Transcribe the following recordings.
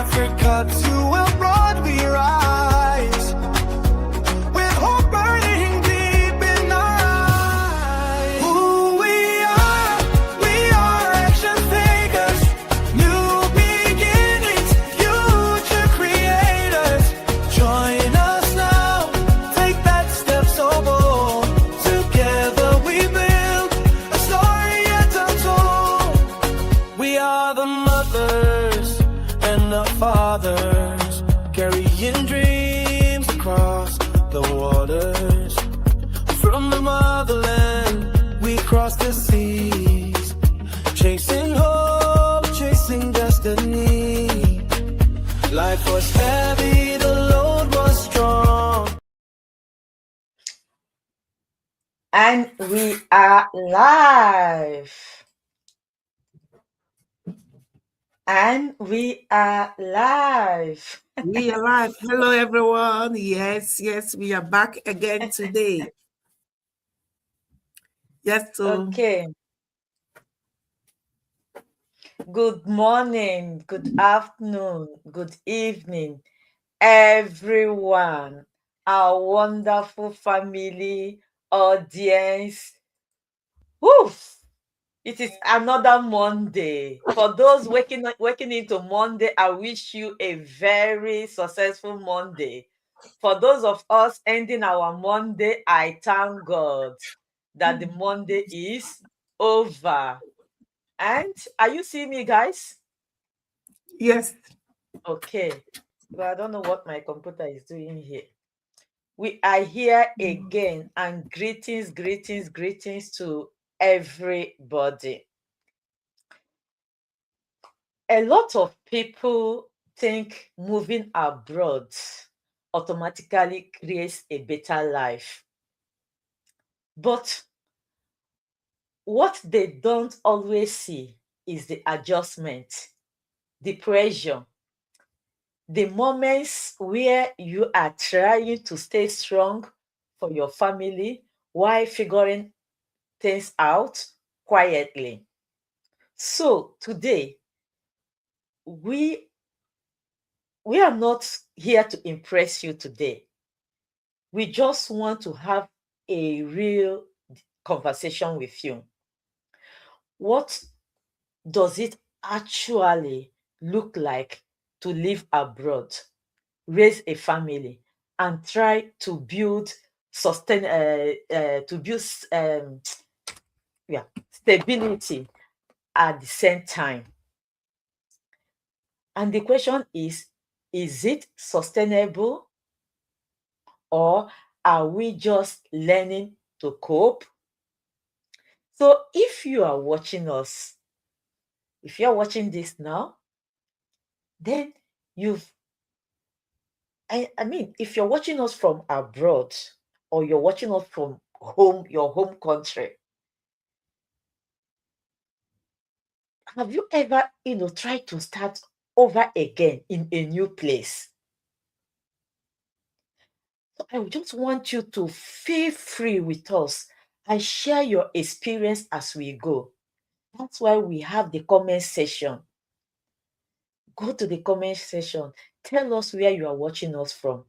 Africa to a broad we rise, with hope burning deep in our eyes. Who we are action takers, new beginnings, future creators. Join us now, take that step so bold. Together we build a story yet untold. We are the mothers and the fathers, carrying dreams across the waters. From the motherland, we cross the seas, chasing hope, chasing destiny. Life was heavy, the load was strong. And we are live. And we are live. We are live. Hello, everyone. Yes, we are back again today. Yes, so Okay. Good morning, good afternoon, good evening, everyone. Our wonderful family, audience. Woof! It is another Monday. For those waking into Monday, I wish you a very successful Monday. For those of us ending our Monday, I thank God that the Monday is over. And are you seeing me, guys? yes, Okay. But I don't know what my computer is doing here. We are here again, and greetings to everybody. A lot of people think moving abroad automatically creates a better life. But what they don't always see is the adjustment, the pressure, the moments where you are trying to stay strong for your family while figuring things out quietly. So today, we are not here to impress you today. We just want to have a real conversation with you. What does it actually look like to live abroad, raise a family, and try to build stability at the same time? And the question is it sustainable, or are we just learning to cope? So if you are watching us, if you're watching this now, then I mean, if you're watching us from abroad or you're watching us from your home country, have you ever, tried to start over again in a new place? So I just want you to feel free with us and share your experience as we go. That's why we have the comment section. Go to the comment section. Tell us where you are watching us from.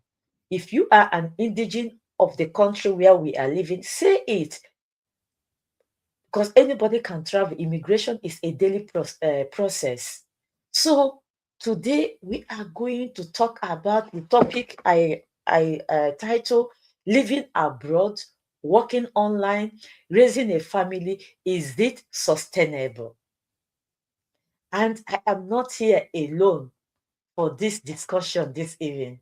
If you are an indigene of the country where we are living, say it. Because anybody can travel. Immigration is a daily process. So today we are going to talk about the topic I title Living Abroad, Working Online, Raising a Family. Is it sustainable? And I am not here alone for this discussion this evening.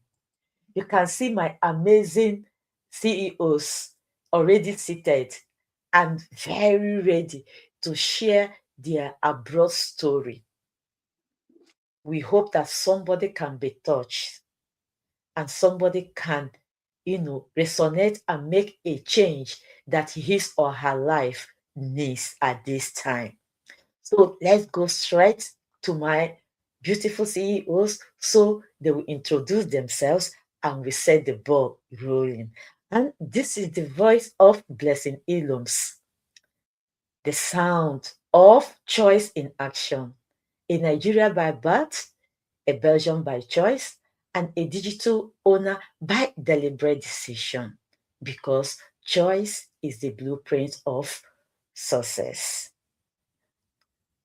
You can see my amazing CEOs already seated and very ready to share their abroad story. We hope that somebody can be touched and somebody can, resonate and make a change that his or her life needs at this time. So let's go straight to my beautiful CEOs so they will introduce themselves and we set the ball rolling. And this is the voice of Blessing Ilums, the sound of choice in action. In Nigeria by birth, a Belgian by choice, and a digital owner by deliberate decision, because choice is the blueprint of success.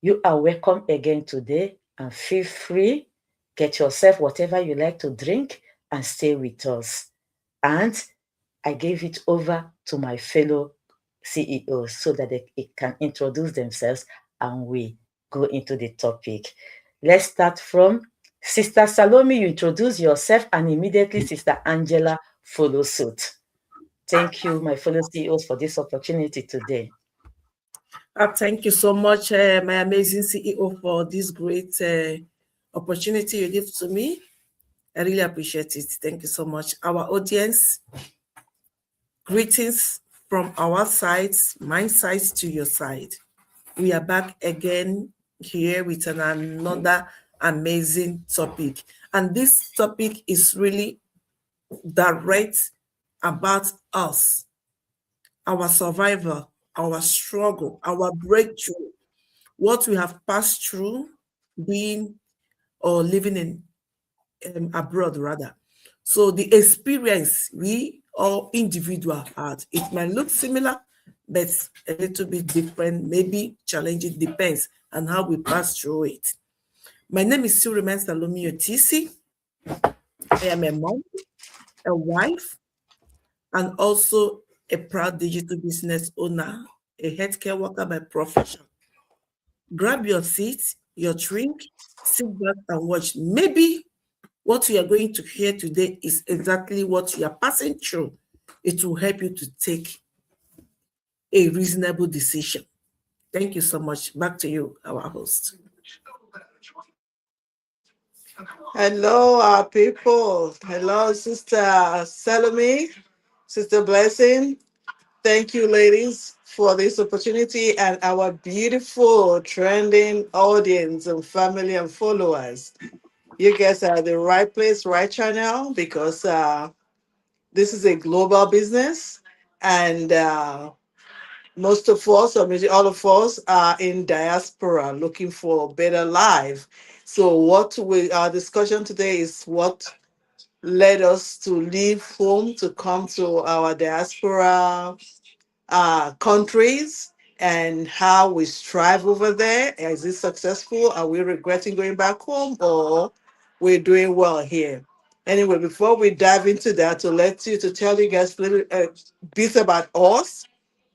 You are welcome again today, and feel free, get yourself whatever you like to drink and stay with us. And I gave it over to my fellow CEOs so that they can introduce themselves and we go into the topic. Let's start from Sister Salome. You introduce yourself and immediately Sister Angela follows suit. Thank you, my fellow CEOs, for this opportunity today. Thank you so much, my amazing CEO, for this great opportunity you give to me. I really appreciate it. Thank you so much. Our audience, greetings from our sides, my side to your side. We are back again here with another amazing topic. And this topic is really direct about us, our survival, our struggle, our breakthrough, what we have passed through being or living in abroad rather. So the experience we all individual had, it might look similar, but a little bit different, maybe challenging, depends on how we pass through it. My name is still remains Salome Otisi. I am a mom, a wife, and also a proud digital business owner, a healthcare worker by profession. Grab your seat, your drink, sit back and watch. Maybe what we are going to hear today is exactly what you are passing through. It will help you to take a reasonable decision. Thank you so much. Back to you, our host. Hello, our people. Hello, Sister Salome, Sister Blessing. Thank you, ladies, for this opportunity and our beautiful trending audience and family and followers. You guys are at the right place, right channel, because this is a global business, and most of us, or maybe all of us, are in diaspora looking for a better life. So, our discussion today is what led us to leave home to come to our diaspora countries, and how we strive over there. Is it successful? Are we regretting going back home, or we're doing well here? Anyway, before we dive into that, to tell you guys a little bit about us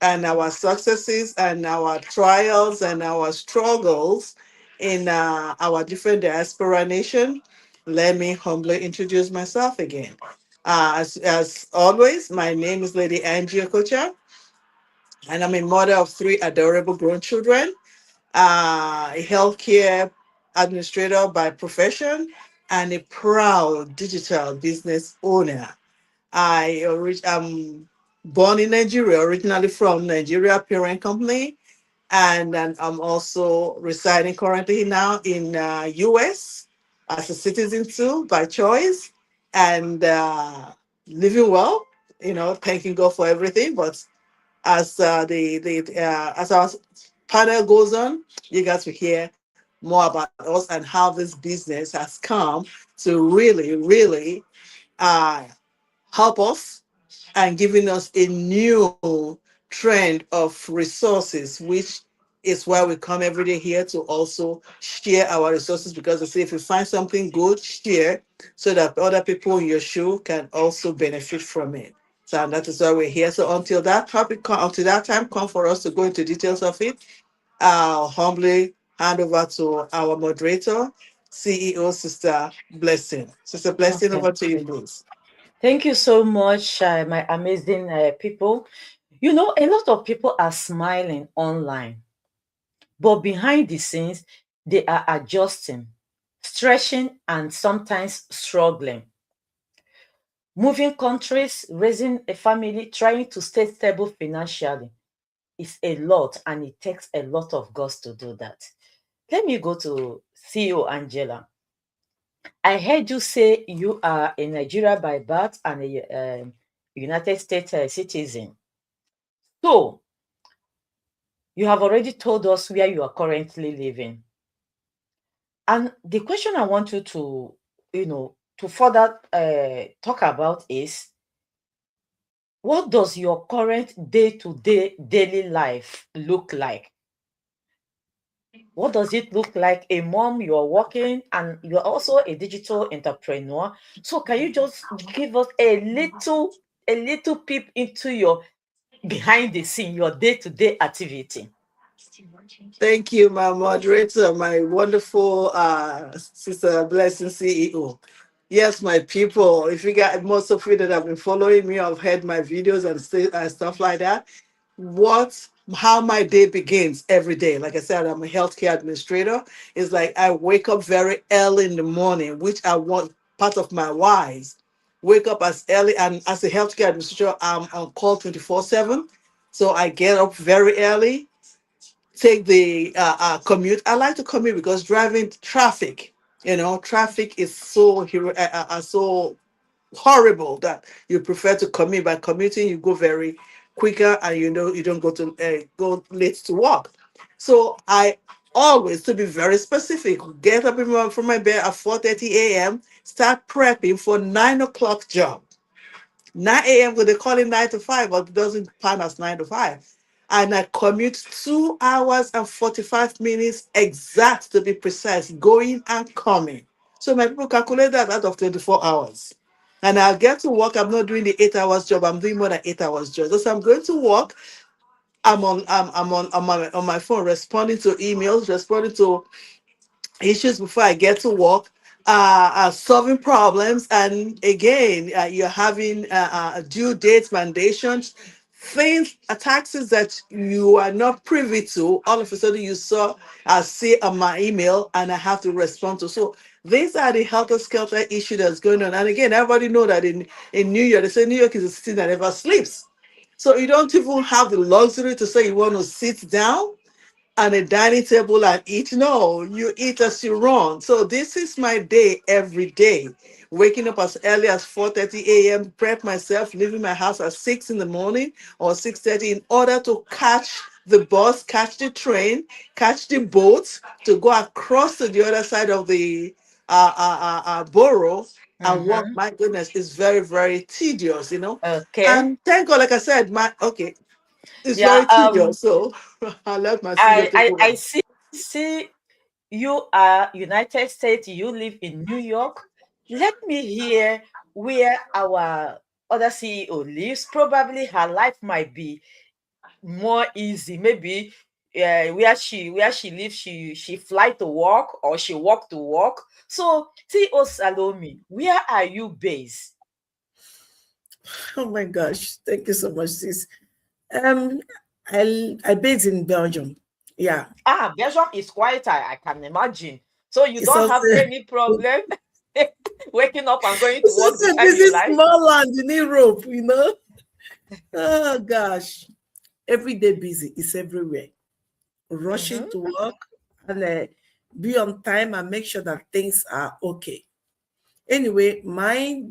and our successes and our trials and our struggles in our different diaspora nation. Let me humbly introduce myself again. As always, my name is Lady Angie Okocha, and I'm a mother of three adorable grown children, a healthcare administrator by profession, and a proud digital business owner. I'm born in Nigeria, originally from Nigeria Parent Company, and then I'm also residing currently now in US as a citizen too by choice, and living well. Thanking God for everything. But as our panel goes on, you guys will hear more about us and how this business has come to really help us and giving us a new trend of resources, which is why we come every day here to also share our resources, because they say if you find something good, share so that other people in your shoe can also benefit from it. So that is why we're here. So until that time come for us to go into details of it, I'll humbly hand over to our moderator, CEO Sister Blessing. Sister Blessing, Okay. over to you, please. Thank you so much, my amazing people. A lot of people are smiling online, but behind the scenes, they are adjusting, stretching, and sometimes struggling. Moving countries, raising a family, trying to stay stable financially is a lot, and it takes a lot of guts to do that. Let me go to CEO Angela. I heard you say you are in Nigeria by birth and a United States citizen. So, you have already told us where you are currently living. And the question I want you to, to further talk about is, what does your current day-to-day daily life look like? What does it look like? A mom, you're working, and you're also a digital entrepreneur. So can you just give us a little peep into your behind the scene, your day-to-day activity? Thank you, my moderator, my wonderful Sister Blessing CEO. Yes, my people, if you got most of you that have been following me, have heard my videos and stuff like that. How my day begins every day. Like I said, I'm a healthcare administrator. It's like I wake up very early in the morning, which I want part of my whys. Wake up as early, and as a healthcare administrator, I'm on call 24/7. So I get up very early, take the commute. I like to commute because driving traffic, traffic is so horrible that you prefer to commute. By commuting, you go very quicker, and you don't go late to work. So I always, to be very specific, get up from my bed at 4:30 a.m., start prepping for 9 o'clock job. 9 a.m. because they call it 9 to 5, but it doesn't pan as 9 to 5. And I commute 2 hours and 45 minutes exact, to be precise, going and coming. So my people calculate that out of 24 hours. And I'll get to work. I'm not doing the 8 hours job. I'm doing more than 8 hours job. So I'm going to work. I'm on my phone responding to emails, responding to issues before I get to work, solving problems, and again, you're having due dates, mandations, things, taxes that you are not privy to. All of a sudden, you saw, I see on my email, and I have to respond to. So these are the helter skelter issue that's going on. And again, everybody know that in New York, they say New York is a city that never sleeps. So you don't even have the luxury to say you want to sit down on a dining table and eat. No, you eat as you run. So this is my day every day. Waking up as early as 4:30 a.m., prep myself, leaving my house at 6 in the morning or 6:30 in order to catch the bus, catch the train, catch the boat to go across to the other side of the borough and walk. Mm-hmm. My goodness, it's very, very tedious. Okay. And thank God, like I said, it's Yeah. very tedious. So I'll let my CEO I take I, over. I see you are United States, you live in New York. Let me hear where our other CEO lives. Probably her life might be more easy. Maybe where she lives, she fly to work or she walk to work. So CEO Salome, where are you based? Oh my gosh, thank you so much, sis. Um, I based in Belgium. Yeah, Belgium is quite, I can imagine. So you it's don't also have any problem waking up and going to it's work the also a time you busy like. small land in Europe. Oh gosh, every day busy. It's everywhere. Rushing Mm-hmm. to work and be on time and make sure that things are okay. Anyway, my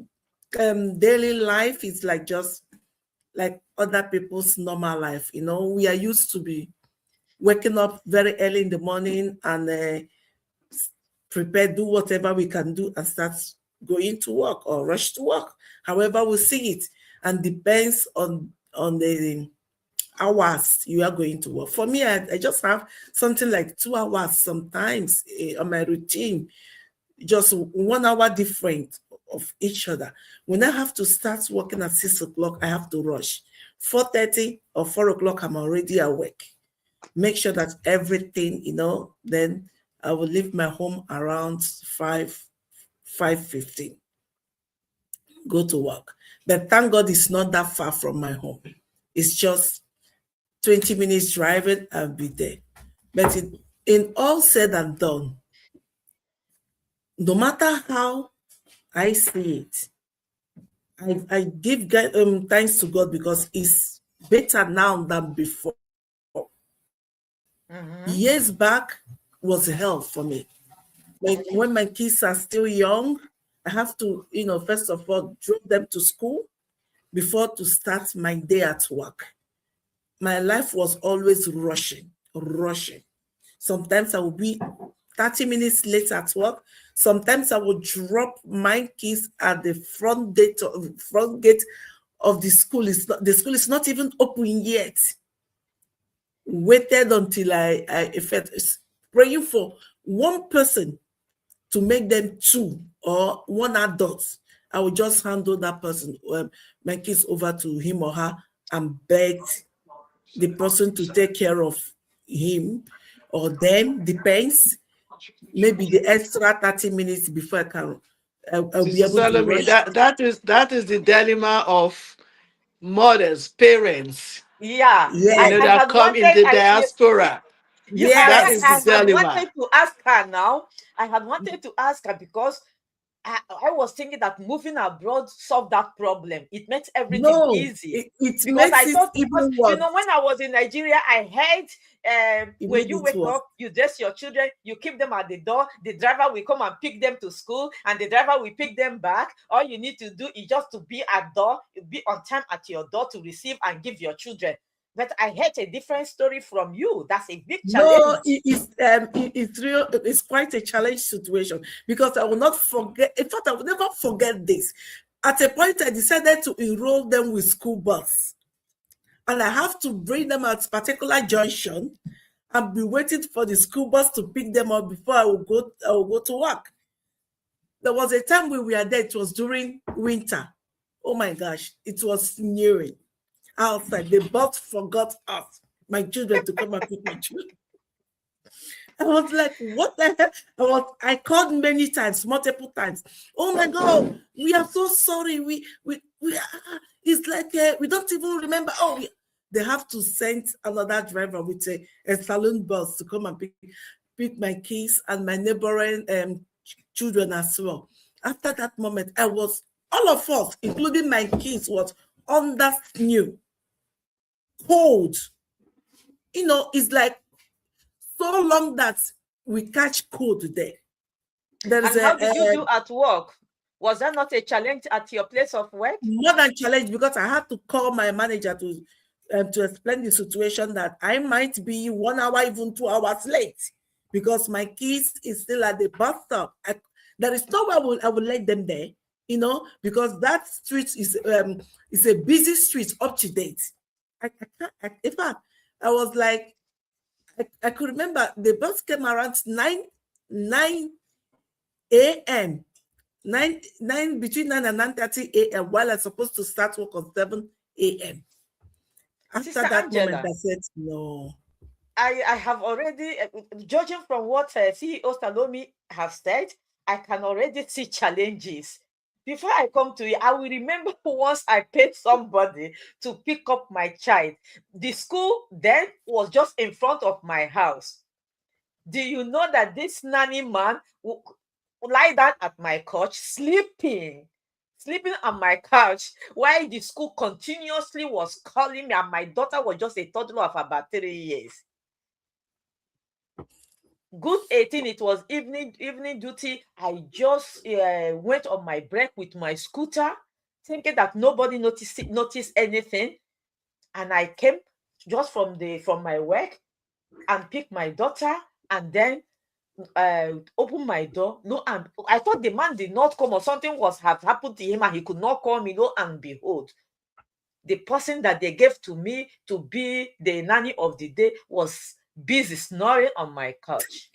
daily life is like just like other people's normal life. We are used to be waking up very early in the morning and prepare, do whatever we can do, and start going to work or rush to work. However, we see it, and depends on the hours you are going to work. For me, I just have something like 2 hours sometimes on my routine, just 1 hour different of each other. When I have to start working at 6 o'clock, I have to rush. 4:30 or 4 o'clock, I'm already awake. Make sure that everything, then I will leave my home around 5:15, go to work. But thank God it's not that far from my home. It's just 20 minutes driving, I'll be there. But in all said and done, no matter how I see it, I give thanks to God because it's better now than before. Mm-hmm. Years back was hell for me. When my kids are still young, I have to, first of all, drop them to school before to start my day at work. My life was always rushing, rushing. Sometimes I will be 30 minutes late at work. Sometimes I would drop my kids at the front gate of the school. The school is not even open yet. Waited until I felt praying for one person to make them two or one adult. I would just handle that person, my kids over to him or her, and begged the person to take care of him or them, depends. Maybe the extra 30 minutes before I'll be Sister able to Salome, rush. that is the dilemma of mothers, parents, Yeah, Yes, I that had come in wanted, the diaspora. I That said is yes. the I had dilemma. wanted to ask her now. I had wanted to ask her because I was thinking that moving abroad solved that problem. It makes everything No, easy. it Because makes I it thought, because even worse. when I was in Nigeria, I heard It when made you it wake worse. up, you dress your children, you keep them at the door, the driver will come and pick them to school, and the driver will pick them back. All you need to do is just to be at door, be on time at your door to receive and give your children. But I heard a different story from you. That's a big No, challenge. it's real. It's quite a challenge situation because I will not forget. In fact, I will never forget this. At a point, I decided to enroll them with school bus, and I have to bring them at particular junction and be waiting for the school bus to pick them up before I will go. I will go to work. There was a time when we were there. It was during winter. Oh my gosh, it was nearing outside. The bus forgot us, my children, to come and pick my children. I was like, what the hell? I called many times, multiple times. Oh my God, we are so sorry. It's like we don't even remember. They have to send another driver with a saloon bus to come and pick my kids and my neighboring children as well. After that moment, all of us, including my kids, was under new cold. It's like so long that we catch cold there. There is And how did you do at work? Was that not a challenge at your place of work? more than challenge because I had to call my manager to explain the situation that I might be 1 hour, even 2 hours late because my kids is still at the bus stop. There is no way I will let them there, because that street is a busy street up to date. In fact, I was like, I could remember the bus came around 9 a.m. 9 between 9 and 9:30 a.m. while I'm supposed to start work on 7 a.m. After Sister that moment, Angela, I said no. I have already, judging from what CEO Salome have said, I can already see challenges. Before I come to you, I will remember once I paid somebody to pick up my child. The school then was just in front of my house. Do you know that this nanny man would lie down at my couch, sleeping on my couch, while the school continuously was calling me, and my daughter was just a toddler of about 3 years. Good 18, it was evening duty. I just went on my break with my scooter, thinking that nobody noticed anything, and I came just from my work and picked my daughter, and then open my door. No, and I thought the man did not come or something was have happened to him and he could not call me. No, and behold, the person that they gave to me to be the nanny of the day was busy snoring on my couch.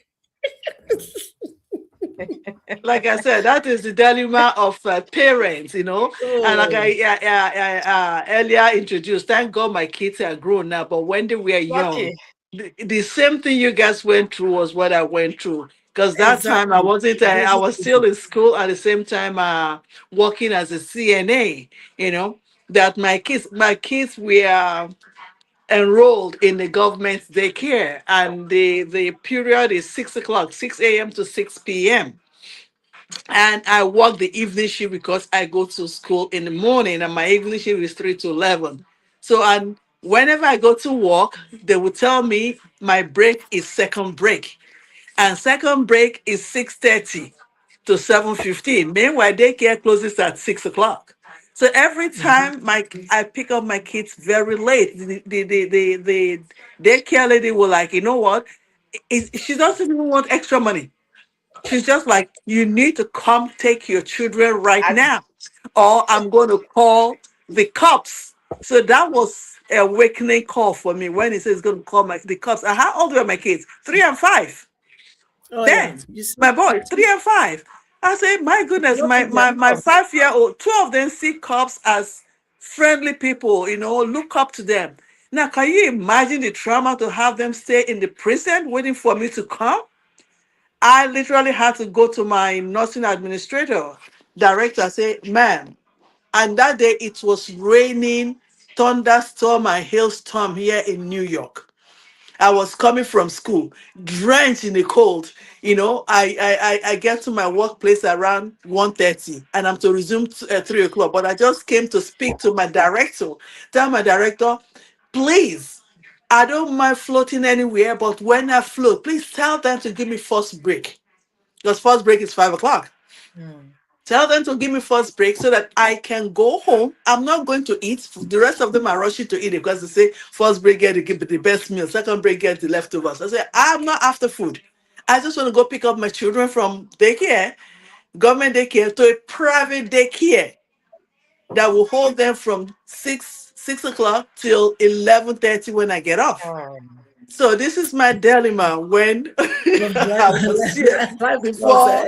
Like I said, that is the dilemma of parents, And like Oh, I earlier introduced, thank God my kids are grown now. But when they were young, Okay. the same thing you guys went through was what I went through. Because that time I exactly. wasn't, It I wasn't was still easy. in school at the same time, working as a CNA. You know that my kids were enrolled in the government daycare, and the period is 6 o'clock, 6 a.m. to 6 p.m. And I work the evening shift because I go to school in the morning, and my evening shift is 3 to 11. So, and whenever I go to work, they will tell me my break is second break, and second break is 6:30 to 7:15. Meanwhile, daycare closes at 6 o'clock. So every Mhm. time I pick up my kids very late, the daycare lady will like, you know what? She doesn't even want extra money. She's just like, you need to come take your children right As now, or I'm going to call the cops. So that was a awakening call for me when he says he's going to call the cops. And how old were my kids? 3 and 5. Oh yeah, Then you see, my boy, 3 and 5. I say, my goodness, what my is their my my mom? 5-year-old, two of them see cops as friendly people, look up to them. Now, can you imagine the trauma to have them stay in the prison waiting for me to come? I literally had to go to my nursing administrator, director, say, ma'am. And that day it was raining, thunderstorm and hailstorm here in New York. I was coming from school, drenched in the cold. I get to my workplace around 1:30, and I'm to resume 3 o'clock. But I just came to speak to my director. Tell my director, please, I don't mind floating anywhere, but when I float, please tell them to give me first break. Because first break is 5 o'clock. mm, Tell them to give me first break so that I can go home. I'm not going to eat. The rest of them are rushing to eat it because they say first break get the best meal, second break get the leftovers. I say, I'm not after food. I just want to go pick up my children from daycare, government daycare, to a private daycare that will hold them from 6 o'clock till 11:30 when I get off. um, So this is my dilemma when I was here Life was before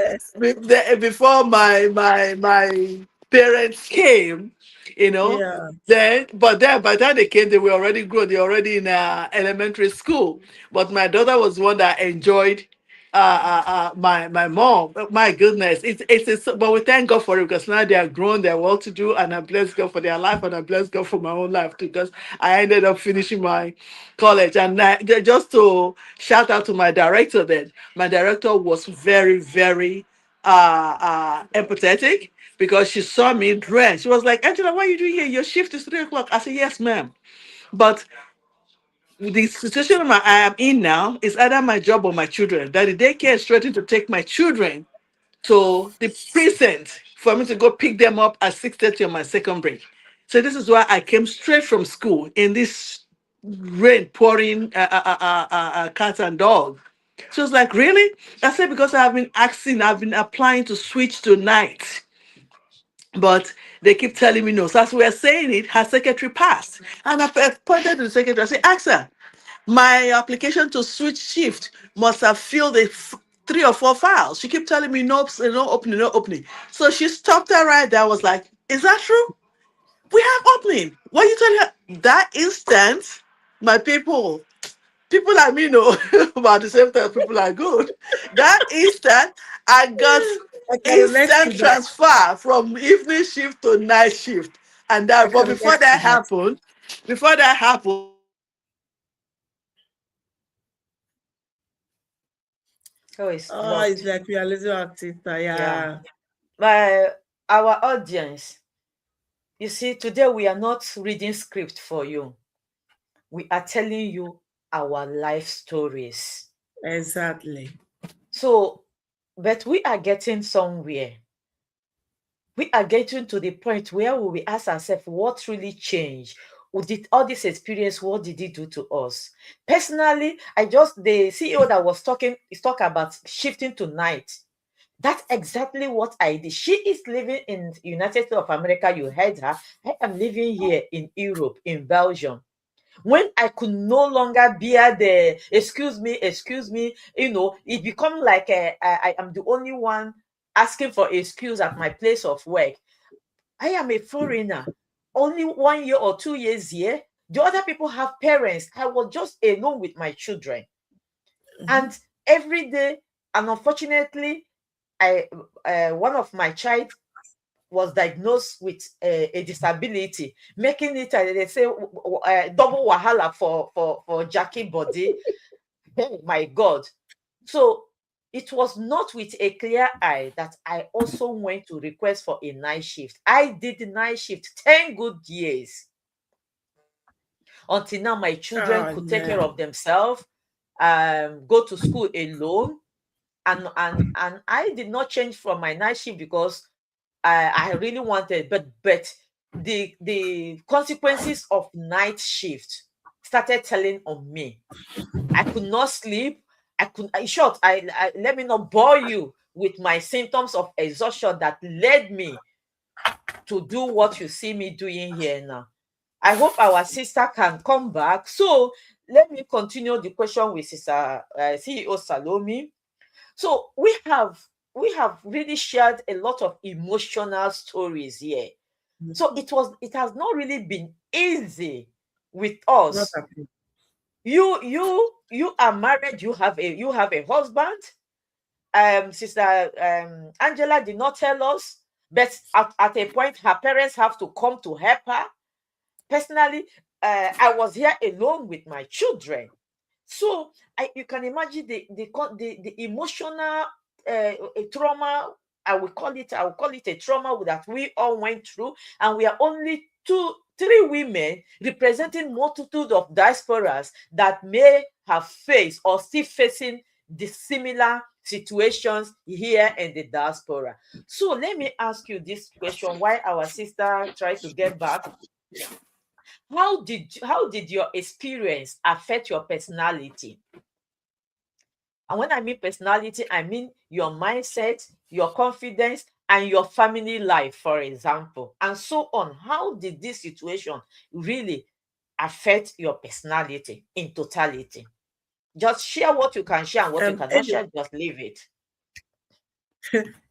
before my parents came, you know. yeah. Then by the time they came, they were already grown. They were already in elementary school. But my daughter was one that enjoyed my mom. My goodness, but we thank God for it because now they are grown, they're well to do, and I bless God for their life, and I bless God for my own life too, because I ended up finishing my college. And just to shout out to my director, then my director was very, very empathetic because she saw me drenched. She was like, Angela, what are you doing here? Your shift is 3 o'clock. I said, yes, ma'am. But the situation I am in now is either my job or my children. That the daycare is threatening to take my children to the precinct for me to go pick them up at 6:30 on my second break. So this is why I came straight from school in this rain pouring cat and dog. She was like, really? I said, because I've been applying to switch to night, but they keep telling me no. So as we are saying it, her secretary passed. And I pointed to the secretary, I said, ask her, my application to switch shift must have filled 3 or 4 files. She kept telling me no, no opening, no opening. So she stopped her right there. I was like, is that true? We have opening. What are you telling her? That instant, my people like me know, but at the same time, people are good. That instant, I got I can relate to instant that. transfer from evening shift to night shift. And I that, but can relate to that. before that happened, oh, it's Oh, it's locked. like we are losing our sister. Yeah. Yeah, But our audience, you see, today we are not reading script for you. We are telling you our life stories. exactly. So, but we are getting somewhere. We are getting to the point where we will ask ourselves, what really changed? Did all this experience, what did it do to us? Personally, the CEO that was talking is talking about shifting to night. That's exactly what I did. She is living in the United States of America. You heard her. I am living here in Europe, in Belgium. When I could no longer bear the excuse me, it become like I am the only one asking for excuse at my place of work. I am a foreigner, only 1 year or 2 years here. The other people have parents. I was just alone with my children. Mhm. And every day, and unfortunately, I one of my child was diagnosed with a disability, making it they say double wahala for Jackie body. Oh my God! So it was not with a clear eye that I also went to request for a night shift. I did the night shift 10 good years until now. My children Oh could take care yeah. of themselves, go to school alone, and I did not change from my night shift because I really wanted, but the consequences of night shift started telling on me. I could not sleep. In short, let me not bore you with my symptoms of exhaustion that led me to do what you see me doing here now. I hope our sister can come back. So let me continue the question with Sister CEO Salome. So we have really shared a lot of emotional stories here. So it has not really been easy with Not us. happening. You are married, you have a husband. Sister Angela did not tell us, but at a point her parents have to come to help her. Personally, I was here alone with my children. So you can imagine the emotional trauma. I will call it a trauma that we all went through, and we are only three women representing multitude of diasporas that may have faced or still facing the similar situations here in the diaspora. So let me ask you this question while our sister tries to get back. How did your experience affect your personality? And when I mean personality, I mean your mindset, your confidence, and your family life, for example, and so on. How did this situation really affect your personality in totality? Just share what you can share, and what you cannot Anyway, share, just leave it.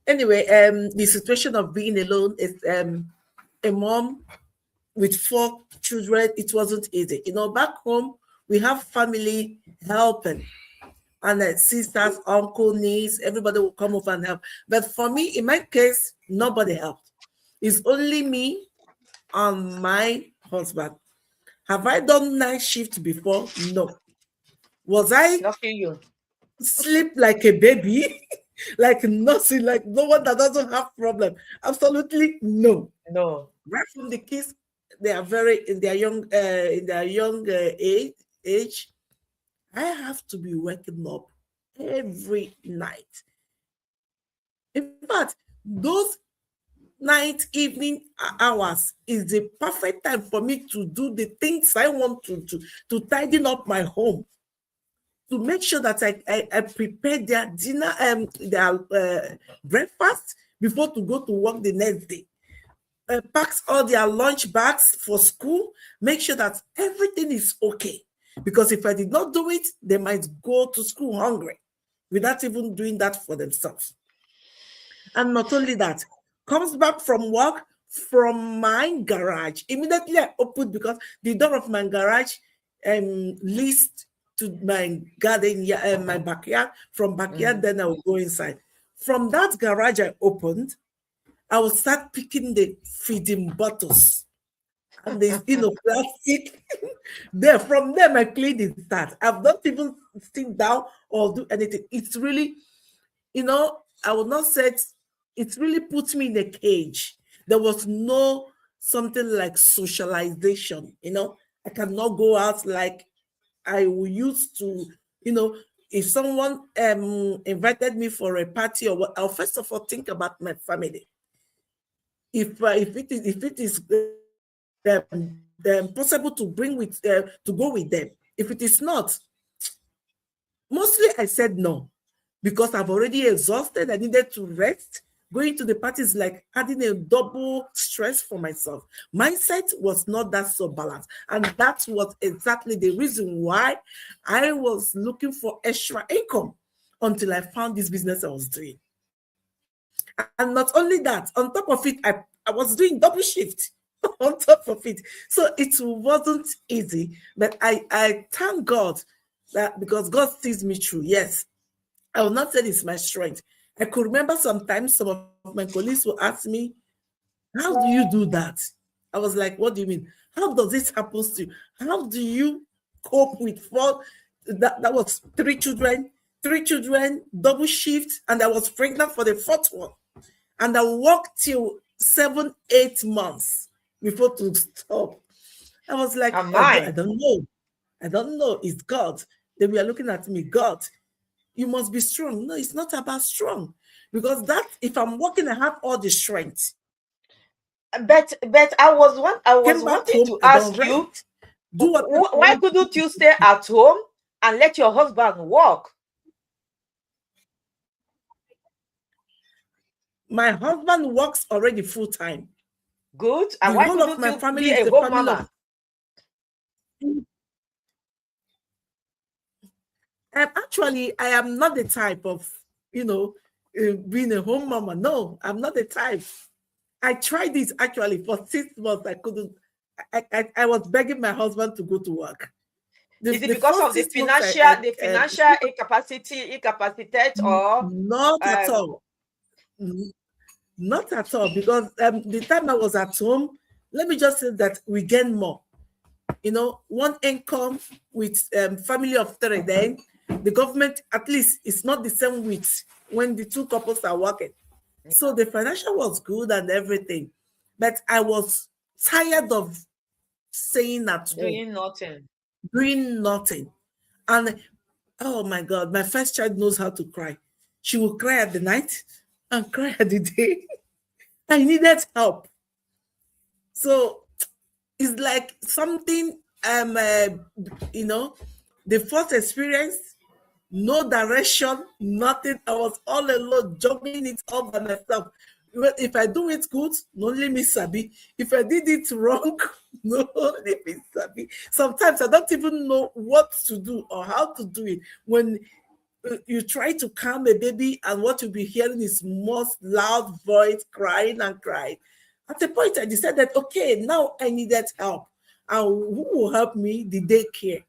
the situation of being alone is a mom with 4 children. It wasn't easy. Back home we have family helping, and sisters, uncle, niece, everybody will come over and help. But for me, in my case, nobody helped. It's only me and my husband. Have I done night shift before? No. Was I Lucky you. sleep like a baby? Like nothing, like no one that doesn't have problem? Absolutely no. No. Right from the kids, they are very in their young age. I have to be waking up every night. In fact, those night evening hours is the perfect time for me to do the things I want to do, to tidying up my home, to make sure that I prepare their dinner, their breakfast before to go to work the next day. Packs all their lunch bags for school, make sure that everything is okay. Because if I did not do it, they might go to school hungry without even doing that for themselves. And not only that, comes back from work, from my garage. Immediately I opened, because the door of my garage leads to my garden, my backyard. From backyard, then I will go inside. From that garage I opened, I will start picking the feeding bottles and the plastic. There, from there, my cleaning starts. I've not even sit down or do anything. It's really, I would not say it really puts me in a cage. There was no something like socialization. I cannot go out like I used to. If someone invited me for a party or what, I'll first of all think about my family. If it is possible to bring to go with them. If it is not, mostly I said no, because I've already exhausted. I needed to rest. Going to the party is like adding a double stress for myself. Mindset was not that so balanced. And that was exactly the reason why I was looking for extra income until I found this business I was doing. And not only that, on top of it, I was doing double shift on top of it. So it wasn't easy. But I thank God that, because God sees me through. Yes, I will not say it's my strength. I could remember sometimes some of my colleagues will ask me, how do you do that? I was like, what do you mean? How does this happen to you? How do you cope with 4? That was 3 children, double shift, and I was pregnant for the 4th one. And I worked till 7, 8 months before to stop. I was like, I don't know. I don't know. It's God. They were looking at me, God, you must be strong. No, it's not about strong. Because that, if I'm working, I have all the strength. But I was wanting to ask you, why couldn't you stay at home and let your husband work? My husband works already full time. Good. And The why whole of couldn't my you family be is a the home family mama? of. Actually, I am not the type of, being a home mama. No, I'm not the type. I tried it actually for 6 months. I couldn't. I was begging my husband to go to work. Is it The because first of the 6 months, financial incapacitated, or not at all. Not at all, because the time I was at home, let me just say that we gain more. One income with family of three, then the government, at least it's not the same with when the two couples are working. So the financial was good and everything, but I was tired of staying at home, doing nothing? doing nothing. And oh my God, my first child knows how to cry. She will cry at the night and cry at the day. I needed help. So it's like something, you know, the first experience, no direction, nothing. I was all alone, juggling it all by myself. If I do it good, no only me sabi. If I did it wrong, no only me sabi. Sometimes I don't even know what to do or how to do it. When you try to calm a baby, and what you'll be hearing is most loud voice crying and crying. At the point, I decided, okay, now I needed help. And who will help me? The daycare,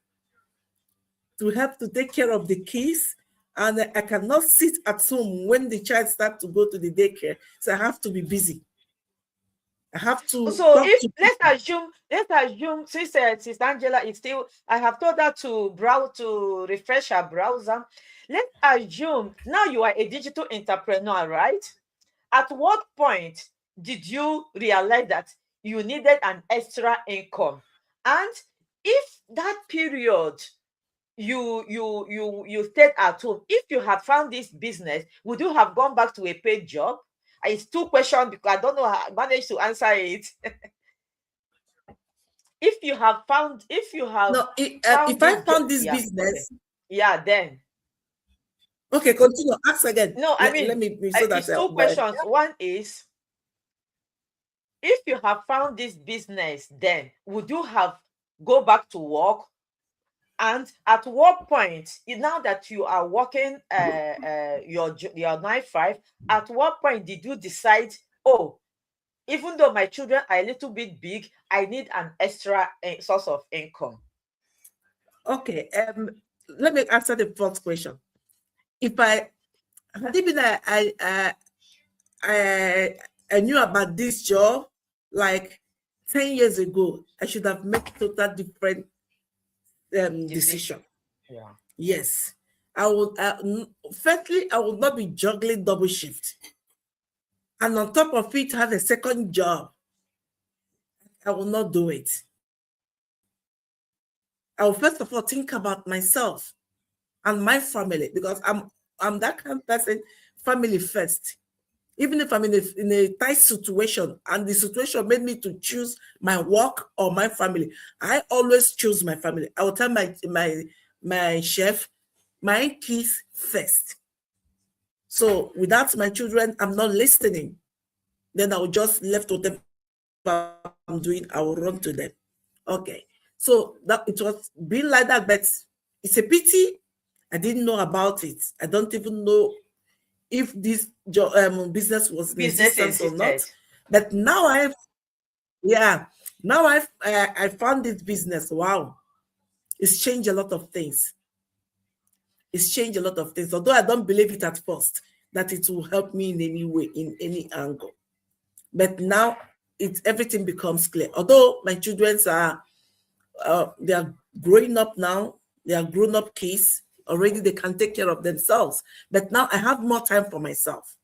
to help to take care of the kids. And I cannot sit at home when the child starts to go to the daycare. So I have to be busy. I have to So talk if to let's assume since Sister Angela is still, I have told her to browse, to refresh her browser. Let's assume now you are a digital entrepreneur, right? At what point did you realize that you needed an extra income? And if that period you stayed at home, if you had found this business, would you have gone back to a paid job? It's two questions because I don't know how I managed to answer it. If you have no. found If I this job, found this yeah, okay, business, yeah, then okay, continue. Ask again. no, I Let mean, me so that it's two questions. One is, if you have found this business, then would you have go back to work? And at what point, now that you are working your 9 5, at what point did you decide, oh, even though my children are a little bit big, I need an extra source of income? Okay. Let me answer the first question. If I had it been I knew about this job like 10 years ago, I should have made total different Decision. decision. Yeah. Yes. I would firstly, I would not be juggling double shift. And on top of it, have a second job. I will not do it. I will first of all think about myself and my family, because I'm that kind of person, family first. Even if I'm in a tight situation and the situation made me to choose my work or my family, I always choose my family. I will tell my chef, my kids first. So without my children, I'm not listening. Then I will just left whatever I'm doing, I will run to them. Okay. So that it was being like that, but it's a pity I didn't know about it. I don't even know if this business was in Business existence or existed. not. But now I found this business. Wow, it's changed a lot of things. It's changed a lot of things. Although I don't believe it at first that it will help me in any way, in any angle. But now everything becomes clear. Although my children are they are growing up now, they are grown up kids already. They can take care of themselves. But now I have more time for myself.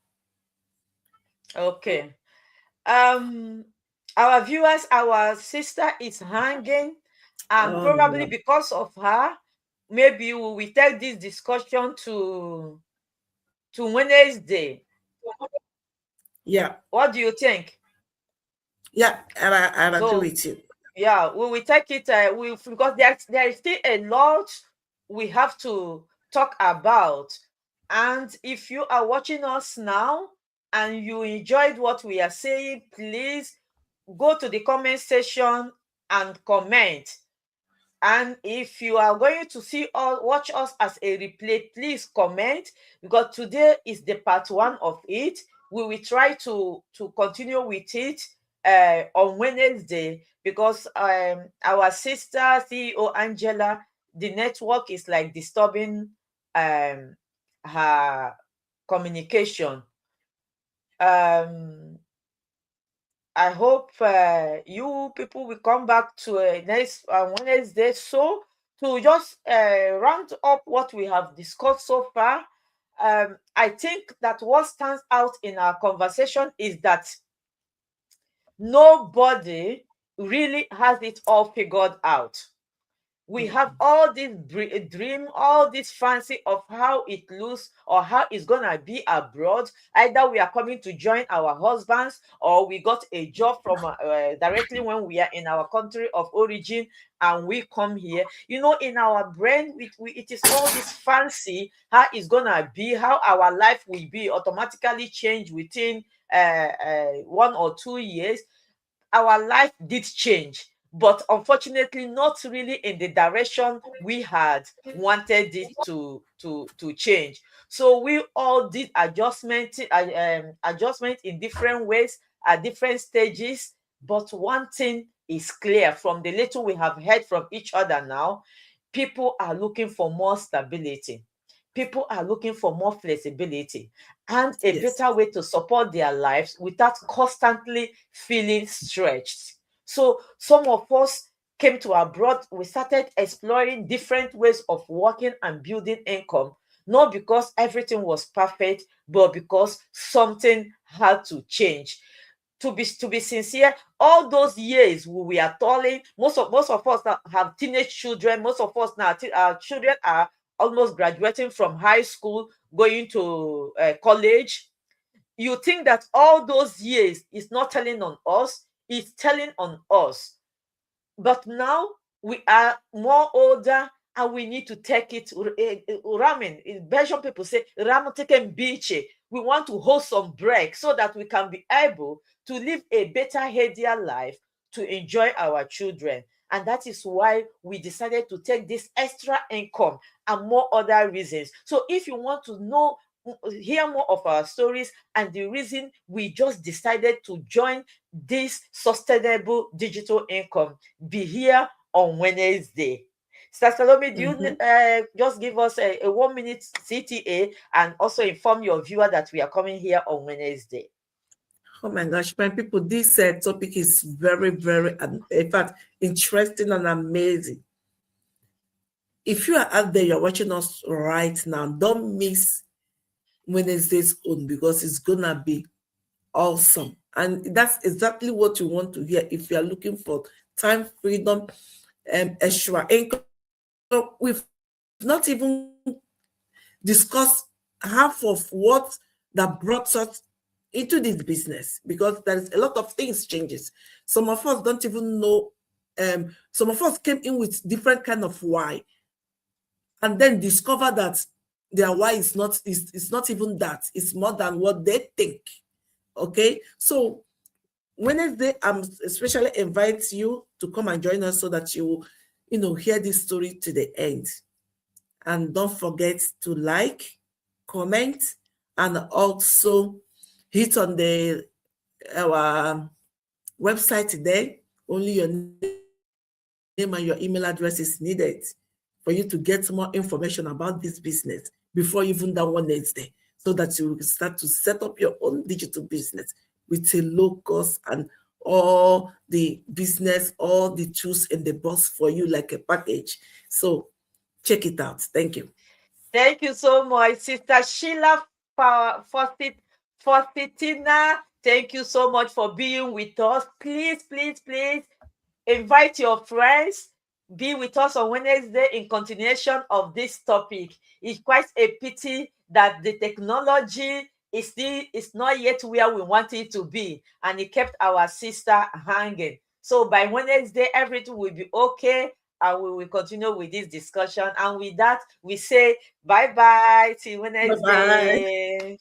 Okay. Our viewers, our sister is hanging, and Oh probably no. because of her, maybe we will take this discussion to Wednesday. Yeah. What do you think? Yeah, I agree So with you. yeah, we will take it. Because there is still a lot we have to talk about. And if you are watching us now, and you enjoyed what we are saying, please go to the comment section and comment. And if you are going to see or watch us as a replay, please comment, because today is the part 1 of it. We will try to continue with it on Wednesday, because our sister CEO Angela, the network is like disturbing her communication. I hope you people will come back to next Wednesday, so to just round up what we have discussed so far. I think that what stands out in our conversation is that nobody really has it all figured out. We have all this dream, all this fancy of how it looks or how it's gonna be abroad. Either we are coming to join our husbands, or we got a job from directly when we are in our country of origin and we come here. You know, in our brain, it is all this fancy how it's gonna be, how our life will be automatically change within 1 or 2 years. Our life did change, but unfortunately not really in the direction we had wanted it to change. So we all did adjustment in different ways at different stages. But one thing is clear from the little we have heard from each other now: people are looking for more stability. People are looking for more flexibility and a Yes. better way to support their lives without constantly feeling stretched. So some of us came to abroad, we started exploring different ways of working and building income, not because everything was perfect, but because something had to change. To be sincere, all those years we are toiling, most of us now have teenage children. Most of us now, our children are almost graduating from high school, going to college. You think that all those years is not telling on us, it's telling on us. But now we are more older and we need to take it ramming. In Belgian people say ramen taken beach. We want to hold some break so that we can be able to live a better, healthier life to enjoy our children. And that is why we decided to take this extra income and more other reasons. So if you want to know, hear more of our stories and the reason we just decided to join this sustainable digital income, be here on Wednesday. Sister Salome, do you just give us a 1 minute CTA and also inform your viewer that we are coming here on Wednesday? Oh my gosh, my people, this topic is very, very, in fact, interesting and amazing. If you are out there, you're watching us right now, don't miss Wednesday's own, because it's gonna be awesome. And that's exactly what you want to hear if you are looking for time, freedom, extra income. We've not even discussed half of what that brought us into this business, because there's a lot of things changes. Some of us don't even know. Some of us came in with different kind of why, and then discover that their why is not it's not even that. It's more than what they think. Okay, so Wednesday, I'm especially invite you to come and join us so that you hear this story to the end. And don't forget to like, comment, and also hit on our website today. Only your name and your email address is needed for you to get more information about this business before even that Wednesday, so that you will start to set up your own digital business with a low cost and all the business, all the tools in the box for you like a package. So check it out. Thank you. Thank you so much, Sister Sheila Fortitina. Thank you so much for being with us. Please, please, please invite your friends. Be with us on Wednesday in continuation of this topic. It's quite a pity that the technology is not yet where we want it to be, and it kept our sister hanging. So by Wednesday, everything will be okay, and we will continue with this discussion. And with that, we say bye-bye till Bye-bye. Wednesday.